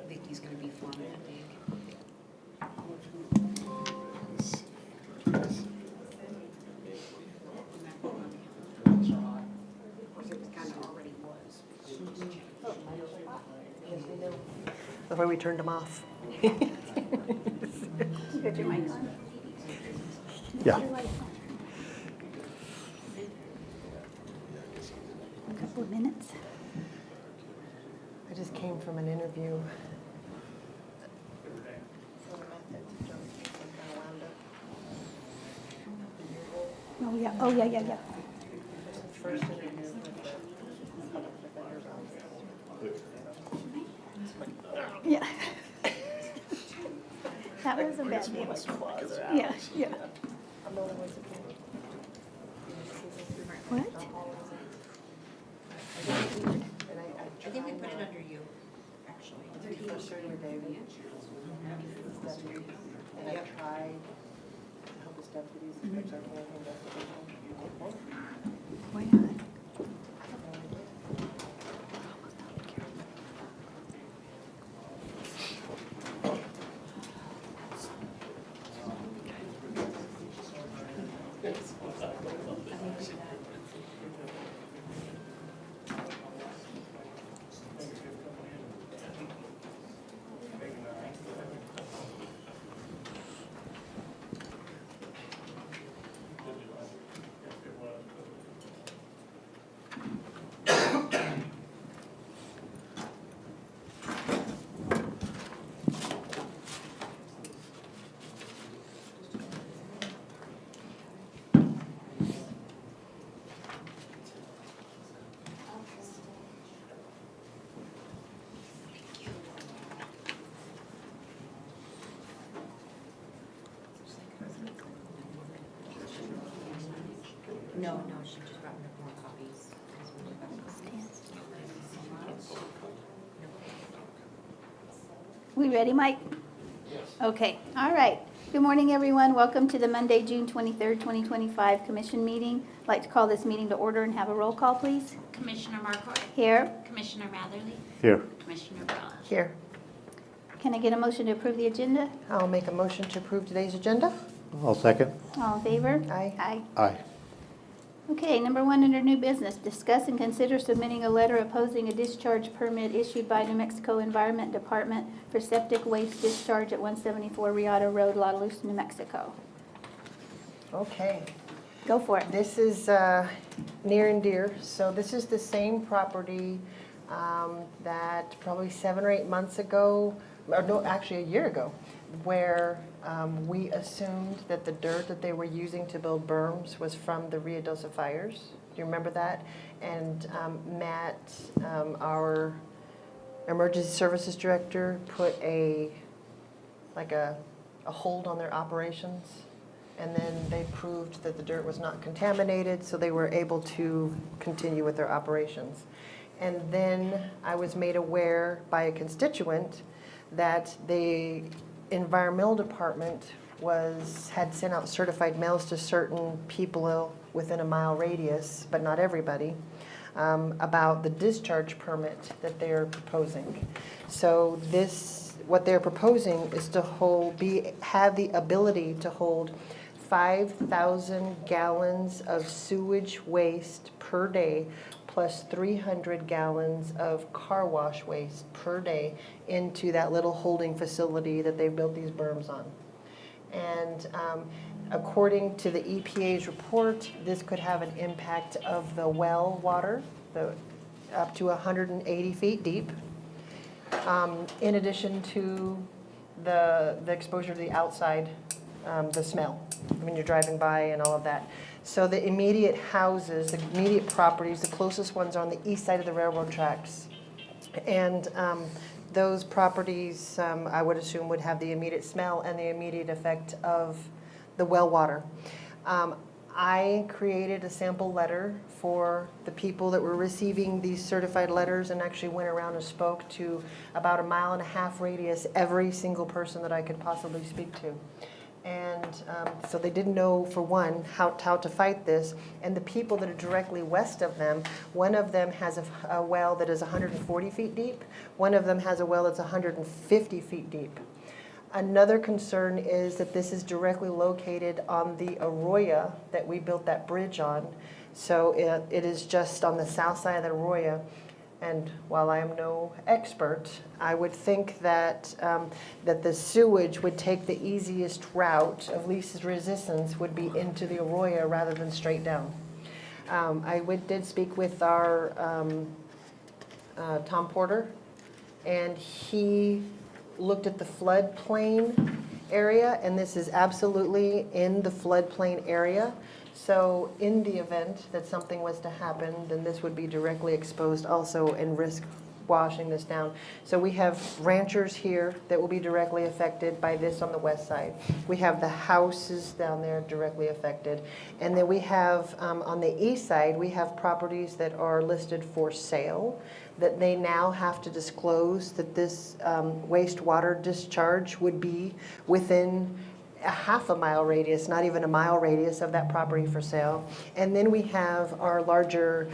Vicky's gonna be flying that day. Of course, it was kind of already was. That's why we turned them off. You got your mic on? Yeah. A couple of minutes. I just came from an interview. Oh, yeah, oh, yeah, yeah, yeah. First interview with the public defender's office. Yeah. That was a bad day. Yeah, yeah. I'm the only one who came. What? And I think we put it under you, actually. first surgery day, and I tried to help his deputies fix our family investigation. Why not? No, she just brought me up. We ready, Mike? Yes. Okay, all right. Good morning, everyone. Welcome to the Monday, June 23rd, 2025 Commission meeting. I'd like to call this meeting to order and have a roll call, please. Commissioner Markort. Here. Commissioner Matherly. Here. Commissioner Brella. Here. Can I get a motion to approve the agenda? I'll make a motion to approve today's agenda. I'll second. All in favor? Aye. Aye. Aye. Okay, number one under new business, discuss and consider submitting a letter opposing a discharge permit issued by New Mexico Environment Department for septic waste discharge at 174 Riata Road, La Luz, New Mexico. Okay. Go for it. This is near and dear. So this is the same property that probably 7 or 8 months ago, or no, actually a year ago, where we assumed that the dirt that they were using to build berms was from the Rio Dosa fires. Do you remember that? And Matt, our emergency services director, put a hold on their operations. And then they proved that the dirt was not contaminated, so they were able to continue with their operations. And then I was made aware by a constituent that the environmental department had sent out certified mails to certain people within a mile radius, but not everybody, about the discharge permit that they're proposing. So what they're proposing is to have the ability to hold 5,000 gallons of sewage waste per day plus 300 gallons of car wash waste per day into that little holding facility that they've built these berms on. And according to the EPA's report, this could have an impact of the well water, up to 180 feet deep, in addition to the exposure to the outside, the smell when you're driving by and all of that. So the immediate houses, the immediate properties, the closest ones are on the east side of the railroad tracks. And those properties, I would assume, would have the immediate smell and the immediate effect of the well water. I created a sample letter for the people that were receiving these certified letters and actually went around and spoke to about a 1.5 mile radius, every single person that I could possibly speak to. And so they didn't know, for one, how to fight this. And the people that are directly west of them, one of them has a well that is 140 feet deep. One of them has a well that's 150 feet deep. Another concern is that this is directly located on the arroyo that we built that bridge on. So it is just on the south side of the arroyo. And while I am no expert, I would think that that the sewage would take the easiest route of least resistance would be into the arroyo rather than straight down. I did speak with our Tom Porter, and he looked at the floodplain area, and this is absolutely in the floodplain area. So in the event that something was to happen, then this would be directly exposed also and risk washing this down. So we have ranchers here that will be directly affected by this on the west side. We have the houses down there directly affected. And then we have, on the east side, we have properties that are listed for sale, that they now have to disclose that this wastewater discharge would be within a 1/2 mile radius, not even a mile radius of that property for sale. And then we have our larger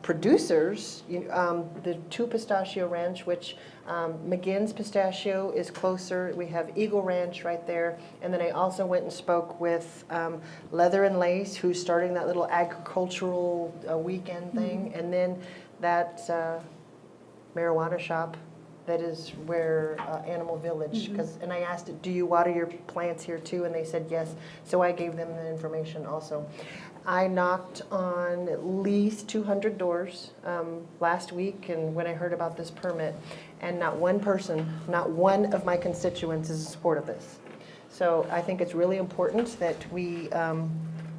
producers, the Two Pistachio Ranch, which McGinn's Pistachio is closer. We have Eagle Ranch right there. And then I also went and spoke with Leather and Lace, who's starting that little agricultural weekend thing. And then that marijuana shop that is where Animal Village, and I asked, do you water your plants here too? And they said yes, so I gave them the information also. I knocked on at least 200 doors last week, and when I heard about this permit, and not one person, not one of my constituents is in support of this. So I think it's really important that we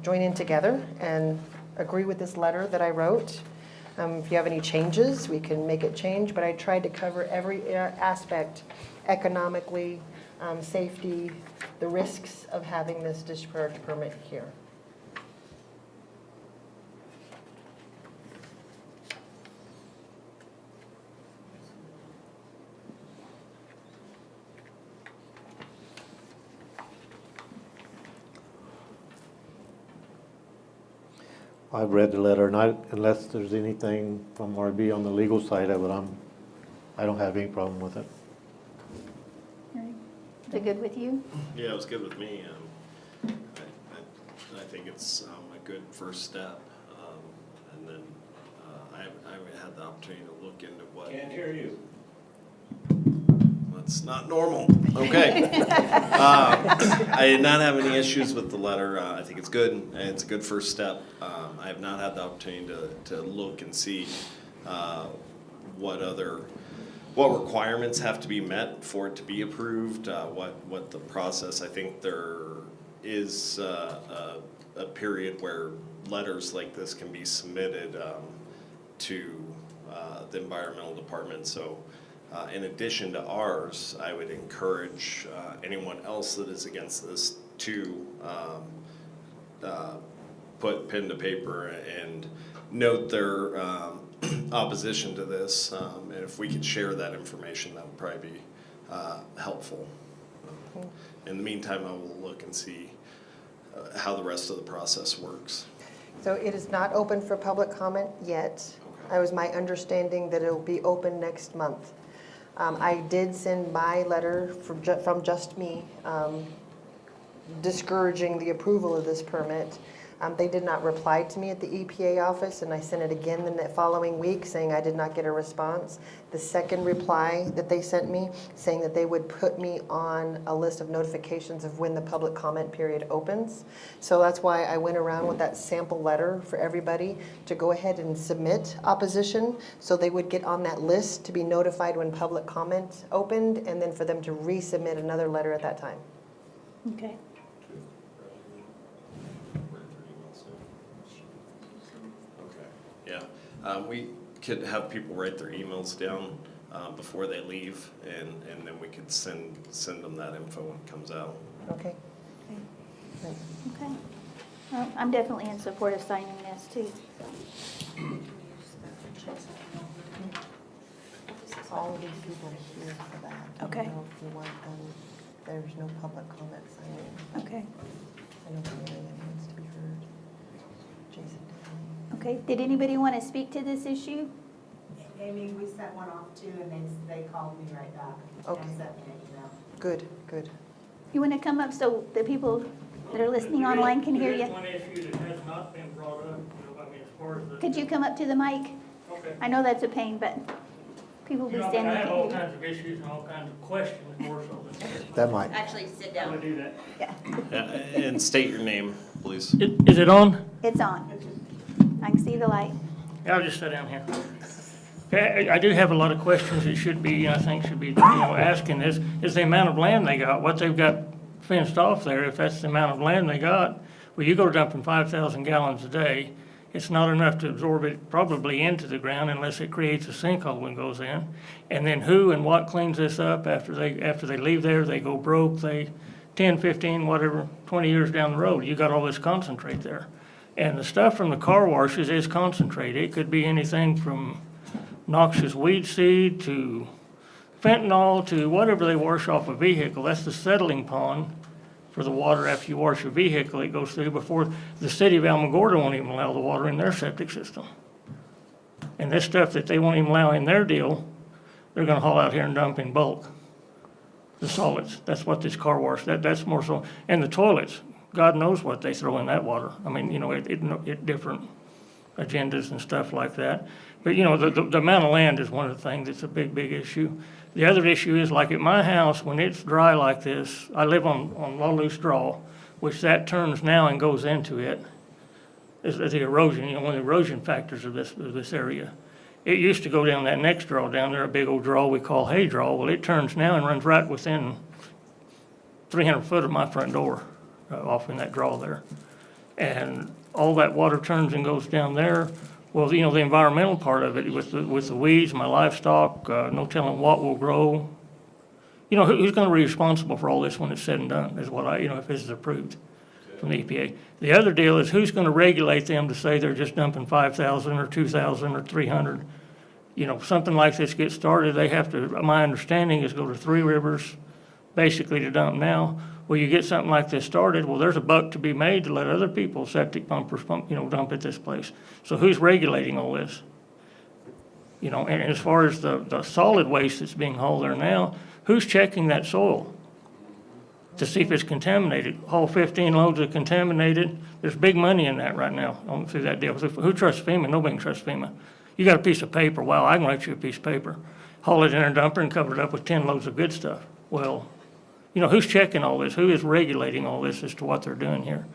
join in together and agree with this letter that I wrote. If you have any changes, we can make it change, but I tried to cover every aspect, economically, safety, the risks of having this discharge permit here. I've read the letter, and unless there's anything from RB on the legal side of it, I don't have any problem with it. Is it good with you? Yeah, it was good with me. I think it's a good first step. And then I haven't had the opportunity to look into what. Can't hear you. That's not normal. Okay. I did not have any issues with the letter. I think it's good, and it's a good first step. I have not had the opportunity to look and see what requirements have to be met for it to be approved, what the process. I think there is a period where letters like this can be submitted to the environmental department. So in addition to ours, I would encourage anyone else that is against this to put pen to paper and note their opposition to this, and if we could share that information, that would probably be helpful. In the meantime, I will look and see how the rest of the process works. So it is not open for public comment yet. Okay. It was my understanding that it'll be open next month. I did send my letter from Just Me discouraging the approval of this permit. They did not reply to me at the EPA office, and I sent it again the following week saying I did not get a response. The second reply that they sent me saying that they would put me on a list of notifications of when the public comment period opens. So that's why I went around with that sample letter for everybody to go ahead and submit opposition, so they would get on that list to be notified when public comment opened, and then for them to resubmit another letter at that time. Okay. Okay, yeah. We could have people write their emails down before they leave, and then we could send them that info when it comes out. Okay? Right. Okay. Well, I'm definitely in support of signing this too. All of these people are here for that. Okay. I don't know if you want them, there's no public comment signing. Okay. I know Marion needs to be heard. Jason Downey. Okay. Did anybody want to speak to this issue? Amy, we sent one off too, and they called me right back Okay. and sent me an email. Good, good. You want to come up so the people that are listening online can hear There is you? one issue that has not been brought up, I mean, as far as the. Could you come up to the mic? Okay. I know that's a pain, but people will You be know, standing. I have all can't hear you. kinds of issues and all kinds of questions more so than. That might. Actually, sit I'm gonna down. do that. Yeah, And state your name, please. Is it on? it's on. I can see the light. Yeah, I'll just sit down here. Okay, I do have a lot of questions that should be, I think should be, asking is the amount of land they got, what they've got fenced off there, if that's the amount of land they got. Well, you go dumping 5,000 gallons a day, it's not enough to absorb it probably into the ground unless it creates a sinkhole when it goes in. And then who and what cleans this up after they leave there, they go broke, 10, 15, whatever, 20 years down the road, you got all this concentrate there. And the stuff from the car washes is concentrate. It could be anything from noxious weed seed to fentanyl to whatever they wash off a vehicle. That's the settling pond for the water after you wash your vehicle. It goes through before the city of Alamogordo won't even allow the water in their septic system. And this stuff that they won't even allow in their deal, they're gonna haul out here and dump in bulk. The solids, that's what this car wash, that's more so, and the toilets, God knows what they throw in that water. I mean, it different agendas and stuff like that. But, the amount of land is one of the things that's a big, big issue. The other issue is, like at my house, when it's dry like this, I live on low loose draw, which that turns now and goes into it, is the erosion, one of the erosion factors of this area. It used to go down that next draw down there, a big old draw we call hay draw. Well, it turns now and runs right within 300 foot of my front door, off in that draw there. And all that water turns and goes down there. Well, the environmental part of it with the weeds, my livestock, no telling what will grow. Who's going to be responsible for all this when it's said and done is what if this is approved from the EPA. The other deal is who's going to regulate them to say they're just dumping 5,000 or 2,000 or 300. Something like this gets started, they have to, my understanding is go to 3 rivers basically to dump now. Well, you get something like this started, well, there's a buck to be made to let other people, septic pumpers, dump at this place. So who's regulating all this? And as far as the solid waste that's being hauled there now, who's checking that soil to see if it's contaminated? Haul 15 loads of contaminated, there's big money in that right now, through that deal. So who trusts FEMA? Nobody can trust FEMA. You got a piece of paper, well, I can write you a piece of paper. Haul it in a dumper and cover it up with 10 loads of good stuff. Well, who's checking all this? Who is regulating all this as to what they're doing here?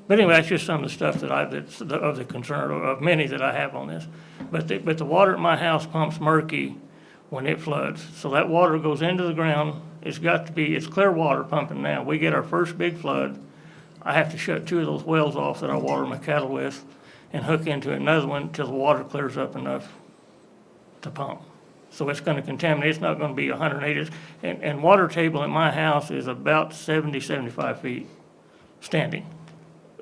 But anyway, that's just some of the stuff that's of the concern, of many that I have on this. But the water at my house pumps murky when it floods. So that water goes into the ground. It's clear water pumping now. We get our first big flood. I have to shut 2 of those wells off that I water my cattle with and hook into another one till the water clears up enough to pump. So it's going to contaminate. It's not going to be 180. And water table at my house is about 70, 75 feet standing.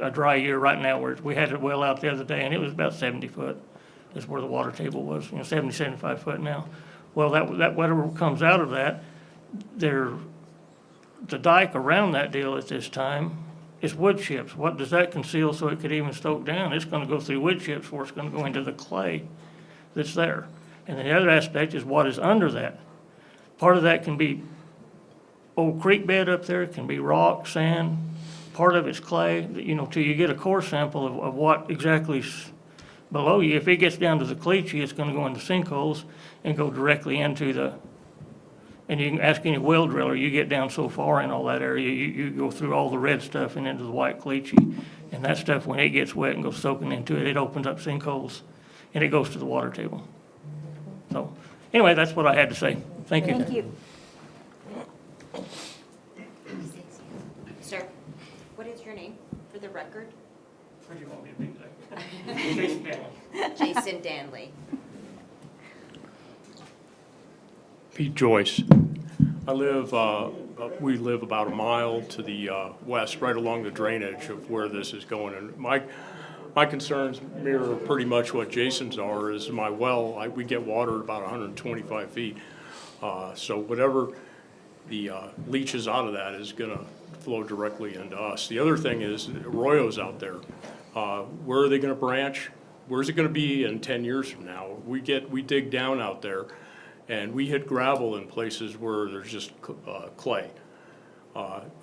A dry year right now, where we had a well out the other day, and it was about 70 foot is where the water table was, 70, 75 foot now. Well, that whatever comes out of that, the dike around that deal at this time is wood chips. What does that conceal so it could even stoke down? It's going to go through wood chips before it's going to go into the clay that's there. And the other aspect is what is under that. Part of that can be old creek bed up there, it can be rock, sand, part of it's clay, till you get a core sample of what exactly is below you. If it gets down to the cleachy, it's going to go into sinkholes and go directly into and you can ask any well driller, you get down so far in all that area, you go through all the red stuff and into the white cleachy. And that stuff, when it gets wet and goes soaking into it, it opens up sinkholes and it goes to the water table. So, anyway, that's what I had to say. Thank you. Thank you. Sir, what is your name for the record? What do you want me to be? Jason Danley. Pete Joyce. We live about a mile to the west, right along the drainage of where this is going. And my concerns mirror pretty much what Jason's are. Is my well, we get water at about 125 feet. So whatever the leaches out of that is gonna flow directly into us. The other thing is arroyos out there. Where are they gonna branch? Where's it gonna be in 10 years from now? We dig down out there and we hit gravel in places where there's just clay.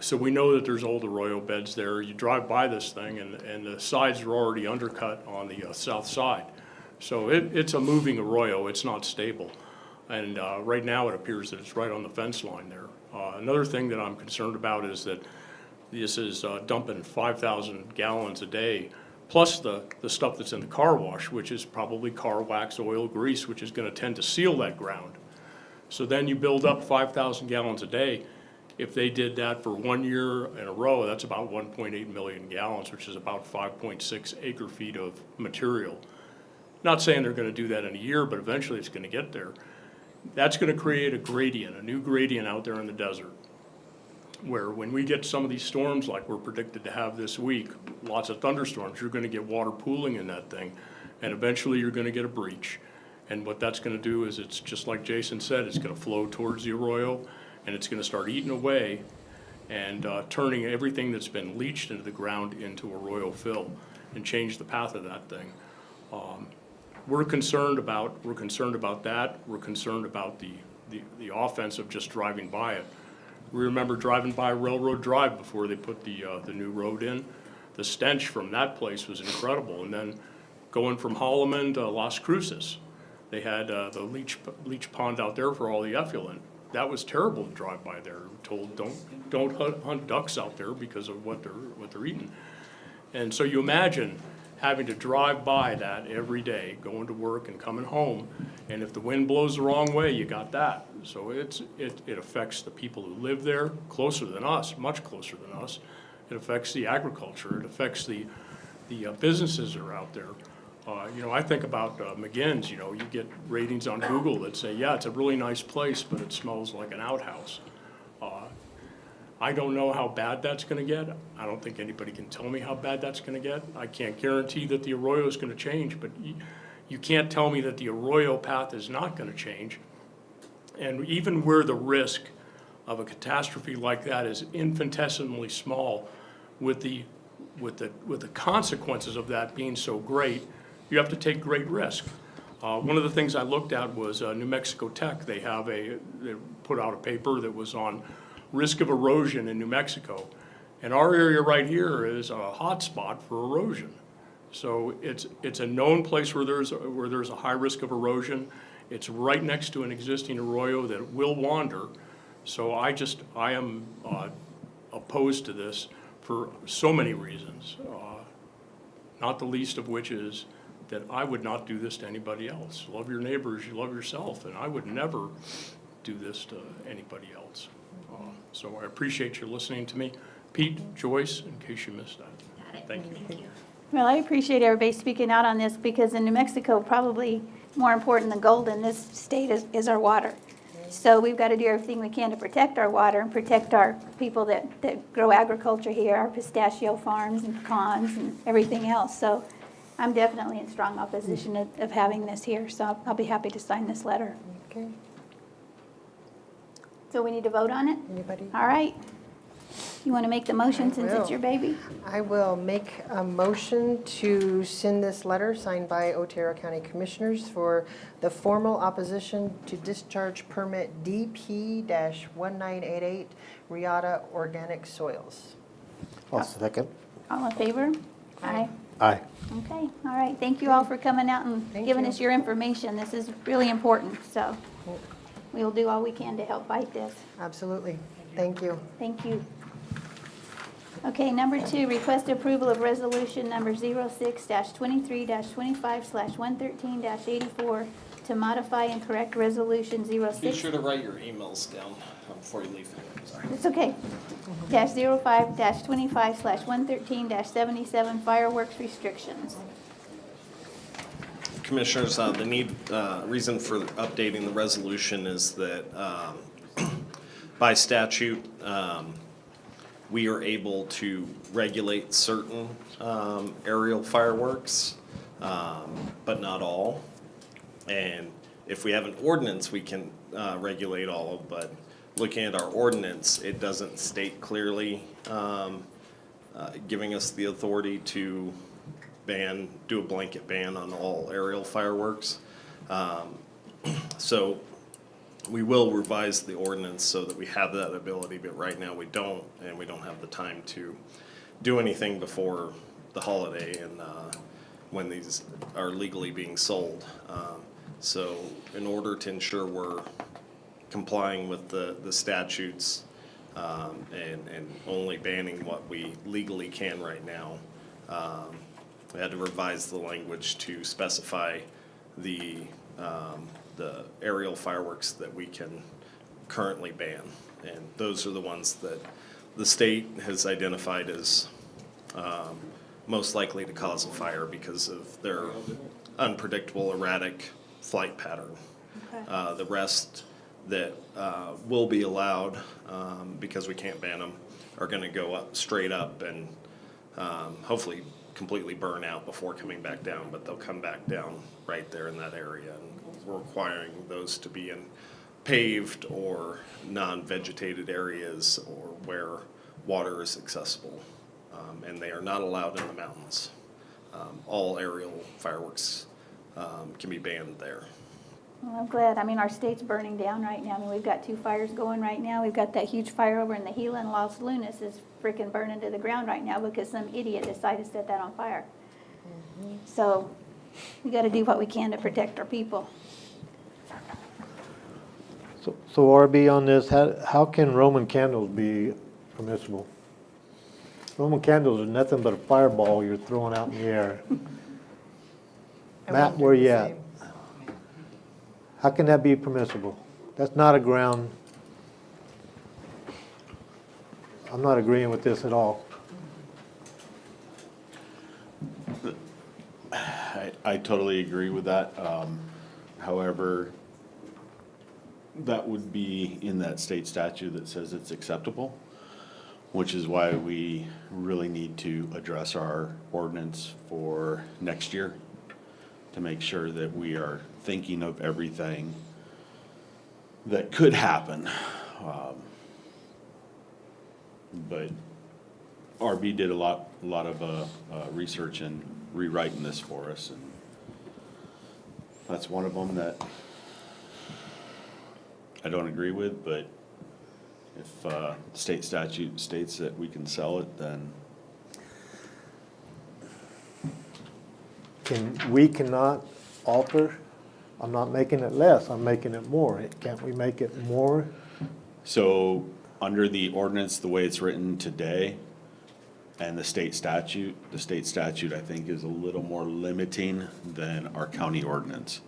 So we know that there's old arroyo beds there. You drive by this thing and the sides are already undercut on the south side. So it's a moving arroyo, it's not stable. And right now it appears that it's right on the fence line there. Another thing that I'm concerned about is that this is dumping 5,000 gallons a day, plus the stuff that's in the car wash, which is probably car wax, oil, grease, which is gonna tend to seal that ground. So then you build up 5,000 gallons a day. If they did that for 1 year in a row, that's about 1.8 million gallons, which is about 5.6 acre feet of material. Not saying they're gonna do that in a year, but eventually it's gonna get there. That's gonna create a new gradient out there in the desert, where when we get some of these storms like we're predicted to have this week, lots of thunderstorms, you're gonna get water pooling in that thing, and eventually you're gonna get a breach. And what that's gonna do is, it's just like Jason said, it's gonna flow towards the arroyo, and it's gonna start eating away and turning everything that's been leached into the ground into arroyo fill and change the path of that thing. We're concerned about that. We're concerned about the offense of just driving by it. We remember driving by Railroad Drive before they put the new road in. The stench from that place was incredible. And then going from Holloman to Las Cruces, they had the leach pond out there for all the effluent. That was terrible to drive by there. We're told don't hunt ducks out there because of what they're eating. And so you imagine having to drive by that every day, going to work and coming home, and if the wind blows the wrong way, you got that. So it affects the people who live there, closer than us, much closer than us. It affects the agriculture, it affects the businesses that are out there. I think about McGinn's, you get ratings on Google that say, yeah, it's a really nice place, but it smells like an outhouse. I don't know how bad that's gonna get. I don't think anybody can tell me how bad that's gonna get. I can't guarantee that the arroyo is gonna change, but you can't tell me that the arroyo path is not gonna change. And even where the risk of a catastrophe like that is infinitesimally small, with the consequences of that being so great, you have to take great risk. One of the things I looked at was New Mexico Tech. They put out a paper that was on risk of erosion in New Mexico. And our area right here is a hot spot for erosion. So it's a known place where there's a high risk of erosion. It's right next to an existing arroyo that will wander. So I am opposed to this for so many reasons, not the least of which is that I would not do this to anybody else. Love your neighbors, you love yourself, and I would never do this to anybody else. So I appreciate you listening to me. Pete, Joyce, in case you missed that. Got it. Thank you. Thank you. Well, I appreciate everybody speaking out on this, because in New Mexico, probably more important than gold in this state is our water. So we've got to do everything we can to protect our water and protect our people that grow agriculture here, our pistachio farms and pecans and everything else. So I'm definitely in strong opposition of having this here, so I'll be happy to sign this letter. Okay, So we need to vote on it? anybody? All right. You want to make the motion since it's will. your baby? I will make a motion to send this letter signed by Otero County Commissioners for the formal opposition to discharge permit DP-1988 Riata Organic Soils. I'll second. All in favor? Aye. Aye. Okay, all right. Thank you all for coming out and Thank giving you. us your information. This is really important, so we will do all we can to help fight this. Absolutely. Thank you. Thank you. Okay, number 2, request approval of resolution number 06-23-25/113-84 to modify and correct resolution 06. Be sure to write your emails down before you leave. Sorry. It's okay. -05-25/113-77 fireworks restrictions. Commissioners, the reason for updating the resolution is that by statute, we are able to regulate certain aerial fireworks, but not all. And if we have an ordinance, we can regulate all, but looking at our ordinance, it doesn't state clearly giving us the authority to do a blanket ban on all aerial fireworks. So we will revise the ordinance so that we have that ability, but right now we don't, and we don't have the time to do anything before the holiday and when these are legally being sold. So in order to ensure we're complying with the statutes and only banning what we legally can right now, we had to revise the language to specify the aerial fireworks that we can currently ban. And those are the ones that the state has identified as most likely to cause a fire because of their unpredictable, erratic flight pattern. Okay. The rest that will be allowed, because we can't ban them, are gonna go up, straight up and hopefully completely burn out before coming back down, but they'll come back down right there in that area. And we're requiring those to be in paved or non-vegetated areas or where water is accessible. And they are not allowed in the mountains. All aerial fireworks can be banned there. Well, I'm glad. I mean, our state's burning down right now. I mean, we've got 2 fires going right now. We've got that huge fire over in the Gila, and Los Lunas is freaking burning to the ground right now because some idiot decided to set that on fire. So we got to do what we can to protect our people. So RB on this, how can Roman candles be permissible? Roman candles are nothing but a fireball you're throwing out in the air. I Matt, wondered where the you at? same. How can that be permissible? That's not a ground. I'm not agreeing with this at all. I totally agree with that. However, that would be in that state statute that says it's acceptable, which is why we really need to address our ordinance for next year to make sure that we are thinking of everything that could happen. But RB did a lot of research and rewriting this for us, and that's one of them that I don't agree with, but if state statute states that we can sell it, then We cannot alter, I'm not making it less, I'm making it more. Can't we make it more? so under the ordinance, the way it's written today, and the state statute, I think, is a little more limiting than our county ordinance.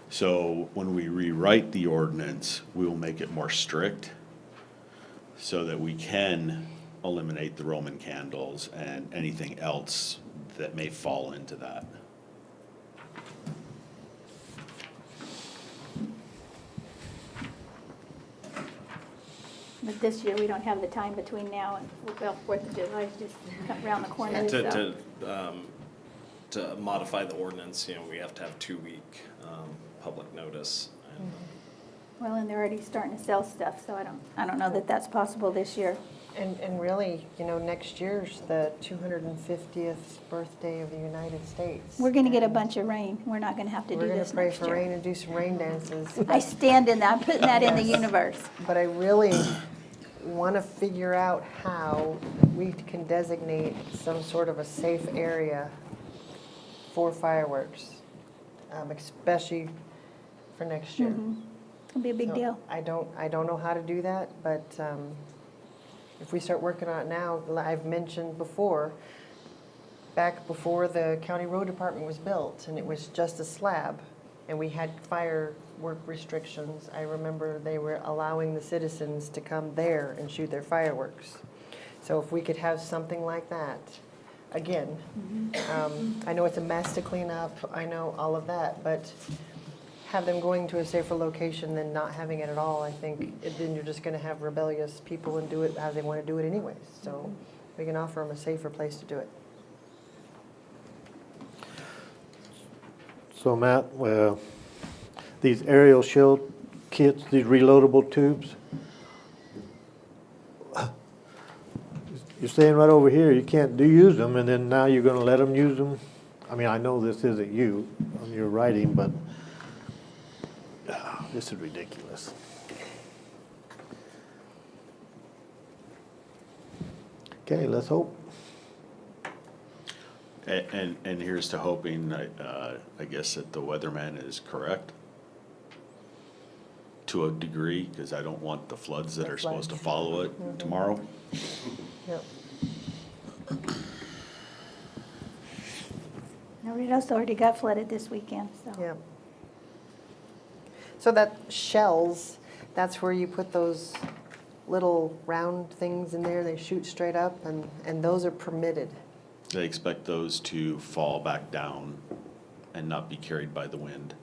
So when we rewrite the ordinance, we will make it more strict so that we can eliminate the Roman candles and anything else that may fall into that. But this year, we don't have the time between now and, well, 4th of July is just around the corner, so. To modify the ordinance, we have to have 2-week, public notice. And, Well, and they're already starting to sell stuff, so I don't know that that's possible this year. And really, next year's the 250th birthday of the United States. We're gonna get a bunch of rain. We're not gonna have to do this We're next gonna pray for rain year. and do some rain dances. I stand in that, I'm putting that in the Yes. universe. But I really want to figure out how we can designate some sort of a safe area for fireworks, especially for next year. It'll be a big So deal. I don't know how to do that, but if we start working on it now, I've mentioned before, back before the county road department was built, and it was just a slab, and we had firework restrictions, I remember they were allowing the citizens to come there and shoot their fireworks. So if we could have something like that, again, I know it's a mess to clean up, I know all of that, but have them going to a safer location than not having it at all, I think, then you're just gonna have rebellious people and do it as they wanna do it anyways. So we can offer them a safer place to do it. So Matt, these aerial shield kits, these reloadable tubes, you're saying right over here, you can't use them, and then now you're gonna let them use them? I mean, I know this isn't you on your writing, but this is ridiculous. Okay, let's hope. And here's to hoping, I guess, that the weatherman is correct to a degree, because I don't want the floods that The are supposed to floods. follow it tomorrow. Yep. Everybody else already got flooded this weekend, so. Yep. So that shells, that's where you put those little round things in there, they shoot straight up, and those are permitted. They expect those to fall back down and not be carried by the wind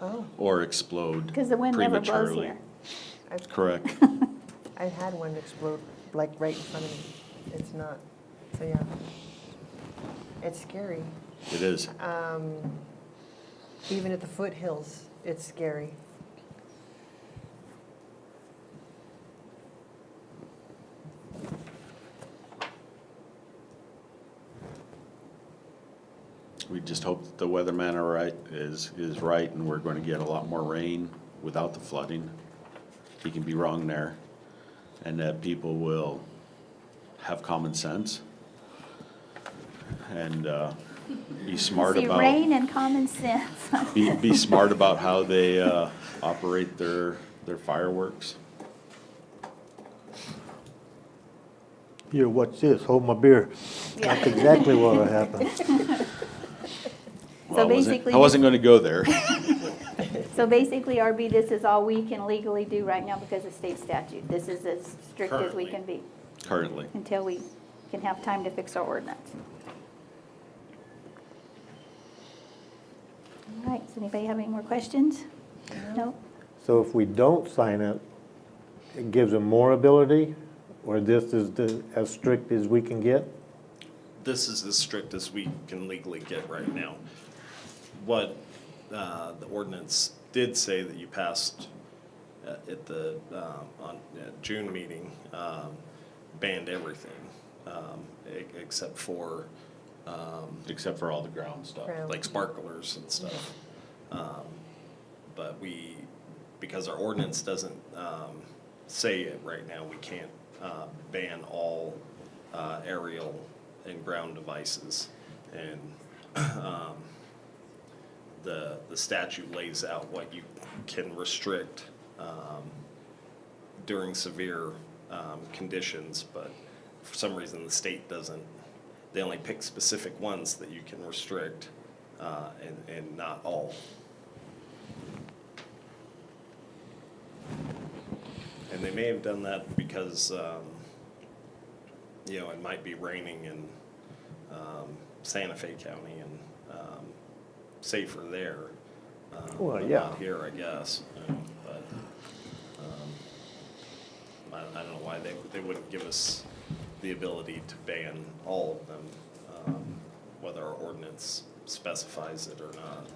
Oh, or explode Because the wind never blows prematurely. here. Correct. I had one explode like right in front of me. It's not, so yeah. It's scary. It is. Even at the foothills, it's scary. We just hope that the weatherman is right, and we're going to get a lot more rain without the flooding. He can be wrong there. And that people will have common sense and be smart See, about, rain and common sense. be smart about how they operate their fireworks. Here, watch this, hold my beer. That's exactly what happened. Well, basically I wasn't going to go there. So basically, RB, this is all we can legally do right now because of state statute. This is as strict as we Currently. can be Currently. until we can have time to fix our ordinance. All right, does anybody have any more questions? No? So if we don't sign it, it gives them more ability, or this is as strict as we can get? this is as strict as we can legally get right now. What the ordinance did say that you passed at the June meeting banned everything, except for, Except for all the ground stuff. Ground. like sparklers and stuff. But because our ordinance doesn't say it right now, we can't ban all aerial and ground devices. And the statute lays out what you can restrict during severe conditions, but for some reason the state doesn't. They only pick specific ones that you can restrict, and not all. And they may have done that because, it might be raining in Santa Fe County and safer there. Well, but yeah. Not here, I guess, but I don't know why they wouldn't give us the ability to ban all of them, whether our ordinance specifies it or not.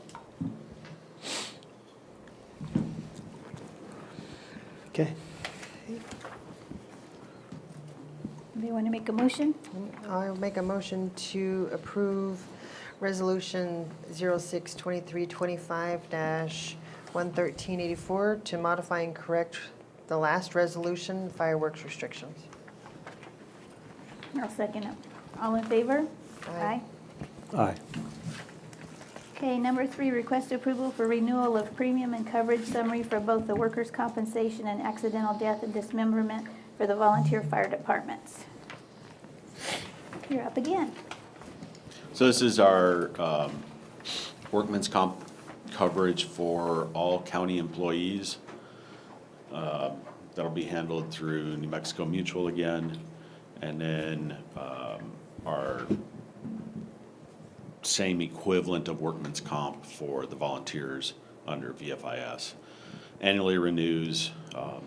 Okay. Do you want to make a motion? I'll make a motion to approve Resolution 06-2325-11384 to modify and correct the last resolution, fireworks restrictions. I'll second it. All in favor? Aye. Aye. Okay, number 3, request approval for renewal of premium and coverage summary for both the workers' compensation and accidental death and dismemberment for the volunteer fire departments. You're up again. So this is our workman's comp coverage for all county employees. That'll be handled through New Mexico Mutual again. And then our same equivalent of workman's comp for the volunteers under VFIS. Annually renews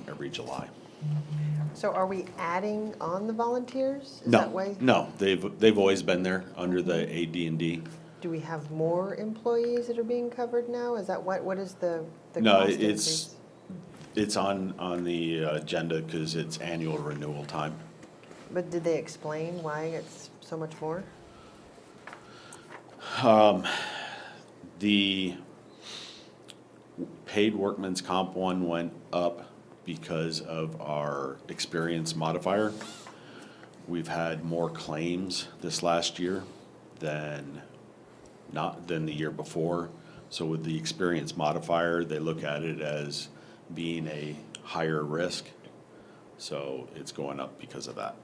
every July. So are we adding on the volunteers? Is No, that why? no, they've always been there under the AD&D. Do we have more employees that are being covered now? Is that what is the No, cost it's increase? on the agenda because it's annual renewal time. But did they explain why it's so much more? The paid workman's comp one went up because of our experience modifier. We've had more claims this last year than the year before. So with the experience modifier, they look at it as being a higher risk. So it's going up because of that.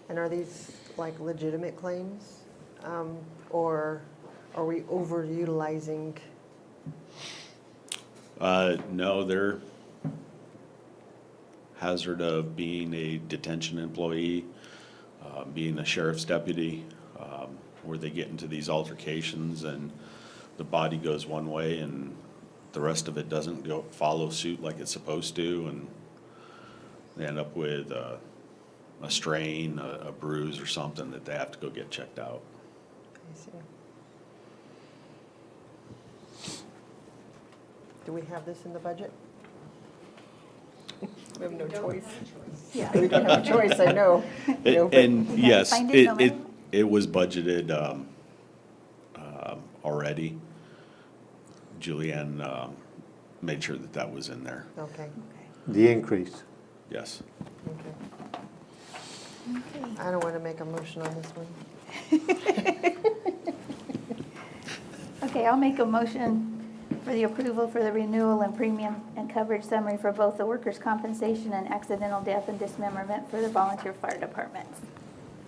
And are these like legitimate claims? Or are we overutilizing? No, they're hazard of being a detention employee, being a sheriff's deputy, where they get into these altercations and the body goes one way and the rest of it doesn't follow suit like it's supposed to, and they end up with a strain, a bruise or something that they have to go get checked out. I see. Do we have this in the budget? We have no choice. Yeah. We don't have a choice, I know. No, but- And gotta yes, find it no matter it was budgeted already. Julianne made sure that was in there, Okay, The increase. yes. okay. Okay. I don't want to make a motion on this one. Okay, I'll make a motion for the approval for the renewal and premium and coverage summary for both the workers' compensation and accidental death and dismemberment for the volunteer fire departments.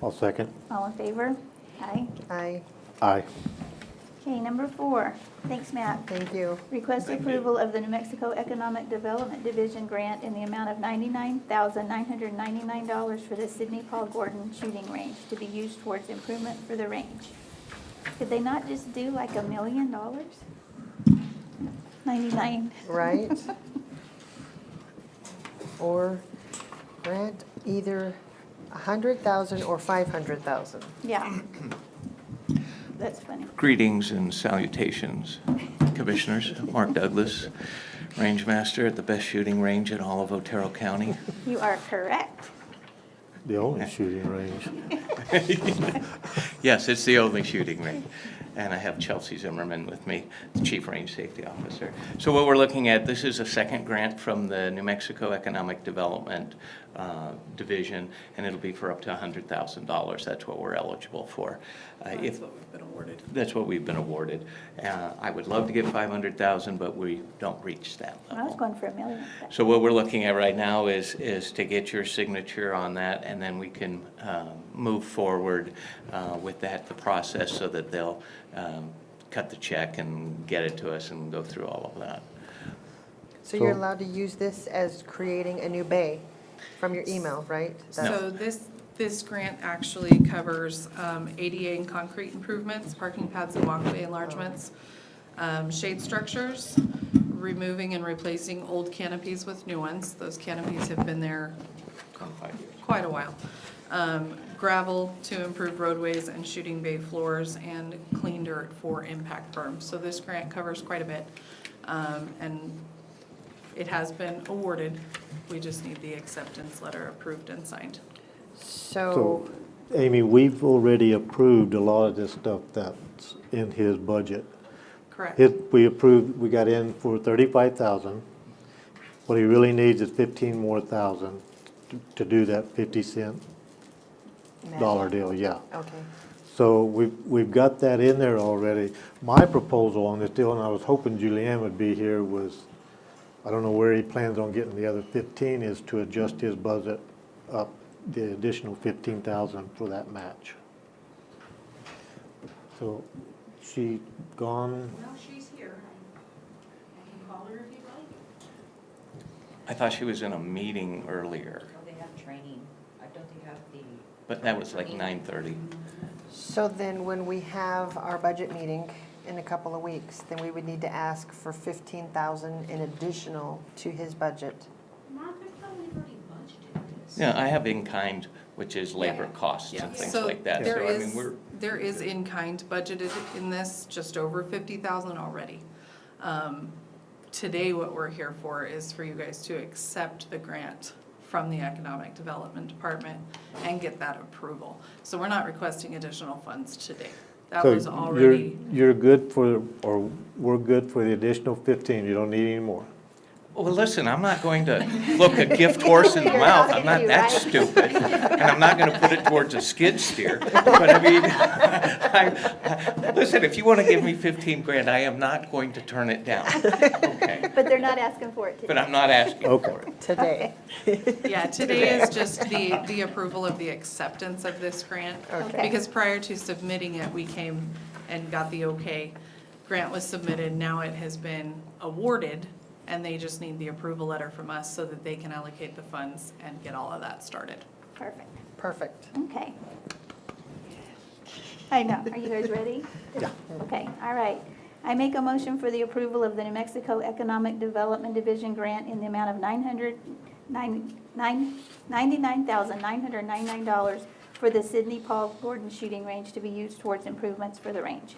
I'll second. All in favor? Aye. Aye, Aye. Okay, number 4. Thanks, Matt. thank you. Request approval of the New Mexico Economic Development Division grant in the amount of $99,999 for the Sidney Paul Gordon shooting range to be used towards improvement for the range. Could they not just do like $1 million? 99. Right? Or grant either 100,000 or 500,000. Yeah. That's funny. Greetings and salutations. Commissioners. Mark Douglas, Range Master at the best shooting range in all of Otero County. You are correct. The only shooting range. Yes, it's the only shooting range. And I have Chelsea Zimmerman with me, the Chief Range Safety Officer. So what we're looking at, this is a second grant from the New Mexico Economic Development Division, and it'll be for up to $100,000. That's what we're eligible for. That's what we've been awarded. That's what we've been awarded. I would love to get 500,000, but we don't reach that I was level. going for $1 million. So what we're looking at right now is to get your signature on that, and then we can move forward with that, the process, so that they'll cut the check and get it to us and go through all of that. So you're allowed to use this as creating a new bay from your email, right? So this grant actually covers ADA and concrete improvements, parking pads and walkway enlargements, shade structures, removing and replacing old canopies with new ones. Those canopies have been there 25 years. quite a while. Gravel to improve roadways and shooting bay floors, and clean dirt for impact berms. So this grant covers quite a bit. And it has been awarded. We just need the acceptance letter approved and signed. So, Amy, we've already approved a lot of this stuff that's in his budget. Correct. We got in for 35,000. What he really needs is 15 more thousand to do that 50-cent dollar deal, yeah. okay. So we've got that in there already. My proposal on this deal, and I was hoping Julianne would be here, was, I don't know where he plans on getting the other 15, is to adjust his budget up the additional 15,000 for that match. So she gone? Well, she's here. I can call her if you'd like. I thought she was in a meeting earlier, Oh, they have training. I don't think I have the. but that was like 9:30. So then when we have our budget meeting in a couple of weeks, then we would need to ask for 15,000 in additional to his budget. Mark, I thought we've already budgeted this. Yeah, I have in-kind, which is labor Yeah. costs Yeah. and things So like that. there So I is- mean, we're, There is in-kind budgeted in this, just over 50,000 already. Today, what we're here for is for you guys to accept the grant from the Economic Development Department and get that approval. So we're not requesting additional funds today. That So was already, you're good for, or we're good for the additional 15, you don't need any more? well, listen, I'm not going to look a gift horse in the mouth. I'm not that stupid. And I'm not going to put it towards a skid steer. But I mean, listen, if you want to give me 15 grand, I am not going to turn it down. Okay? But they're not asking for it But today. I'm not asking Okay. for it. Today. yeah, today is just the approval of the acceptance of this grant. Okay. Because prior to submitting it, we came and got the okay. Grant was submitted, now it has been awarded, and they just need the approval letter from us so that they can allocate the funds and get all of that started. Perfect. Perfect. Okay. I know. Are you guys ready? Yeah. Okay, all right. I make a motion for the approval of the New Mexico Economic Development Division grant in the amount of $99,999 for the Sidney Paul Gordon shooting range to be used towards improvements for the range.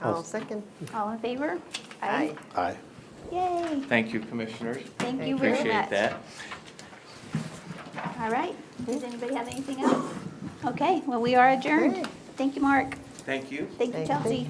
I'll second. All in favor? Aye. Aye. Yay. Thank you, Commissioners. Thank you very much. Appreciate that. All right. Does anybody have anything else? Okay, well, we are adjourned. Okay. Thank you, Mark. Thank you. Thank you, Thank you. Chelsea.